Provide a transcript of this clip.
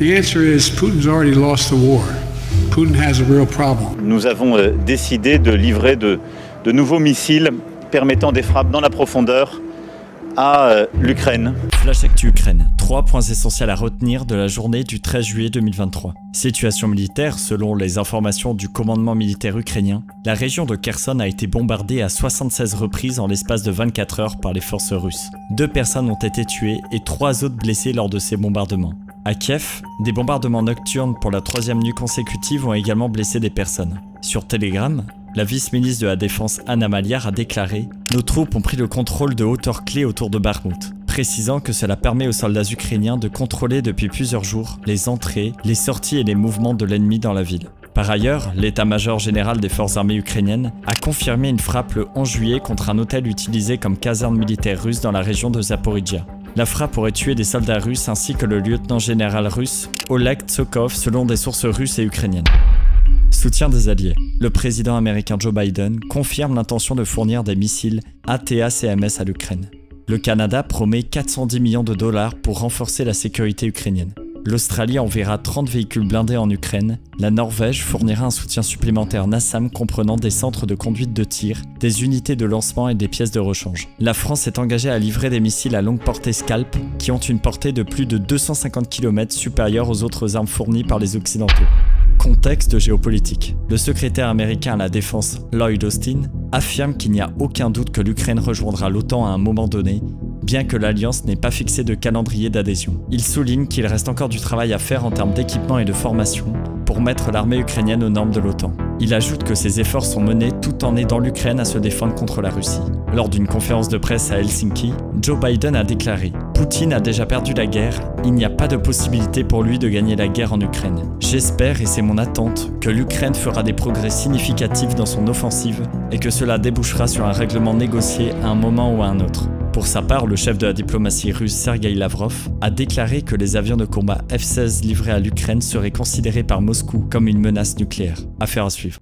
The answer is Putin's already lost the war. Putin has a real problem. Nous avons décidé de livrer de nouveaux missiles permettant des frappes dans la profondeur à l'Ukraine. Flash Actu Ukraine. 3 points essentiels à retenir de la journée du 13 juillet 2023. Situation militaire, selon les informations du commandement militaire ukrainien, la région de Kherson a été bombardée à 76 reprises en l'espace de 24 heures par les forces russes. 2 personnes ont été tuées et 3 autres blessées lors de ces bombardements. À Kiev, des bombardements nocturnes pour la 3e nuit consécutive ont également blessé des personnes. Sur Telegram, la vice-ministre de la Défense Anna Maliar a déclaré « Nos troupes ont pris le contrôle de hauteurs clés autour de Bakhmout », précisant que cela permet aux soldats ukrainiens de contrôler depuis plusieurs jours les entrées, les sorties et les mouvements de l'ennemi dans la ville. Par ailleurs, l'état-major général des forces armées ukrainiennes a confirmé une frappe le 11 juillet contre un hôtel utilisé comme caserne militaire russe dans la région de Zaporizhia. La frappe aurait tué des soldats russes ainsi que le lieutenant général russe Oleg Tsokov selon des sources russes et ukrainiennes. Soutien des alliés. Le président américain Joe Biden confirme l'intention de fournir des missiles ATACMS à l'Ukraine. Le Canada promet 410 millions de dollars pour renforcer la sécurité ukrainienne. L'Australie enverra 30 véhicules blindés en Ukraine. La Norvège fournira un soutien supplémentaire NASAM comprenant des centres de conduite de tir, des unités de lancement et des pièces de rechange. La France est engagée à livrer des missiles à longue portée Scalp qui ont une portée de plus de 250 km supérieure aux autres armes fournies par les Occidentaux. Contexte géopolitique. Le secrétaire américain à la défense Lloyd Austin affirme qu'il n'y a aucun doute que l'Ukraine rejoindra l'OTAN à un moment donné, bien que l'Alliance n'ait pas fixé de calendrier d'adhésion. Il souligne qu'il reste encore du travail à faire en termes d'équipement et de formation pour mettre l'armée ukrainienne aux normes de l'OTAN. Il ajoute que ces efforts sont menés tout en aidant l'Ukraine à se défendre contre la Russie. Lors d'une conférence de presse à Helsinki, Joe Biden a déclaré « Poutine a déjà perdu la guerre, il n'y a pas de possibilité pour lui de gagner la guerre en Ukraine. J'espère, et c'est mon attente, que l'Ukraine fera des progrès significatifs dans son offensive et que cela débouchera sur un règlement négocié à un moment ou à un autre. » Pour sa part, le chef de la diplomatie russe Sergueï Lavrov a déclaré que les avions de combat F-16 livrés à l'Ukraine seraient considérés par Moscou comme une menace nucléaire. Affaire à suivre.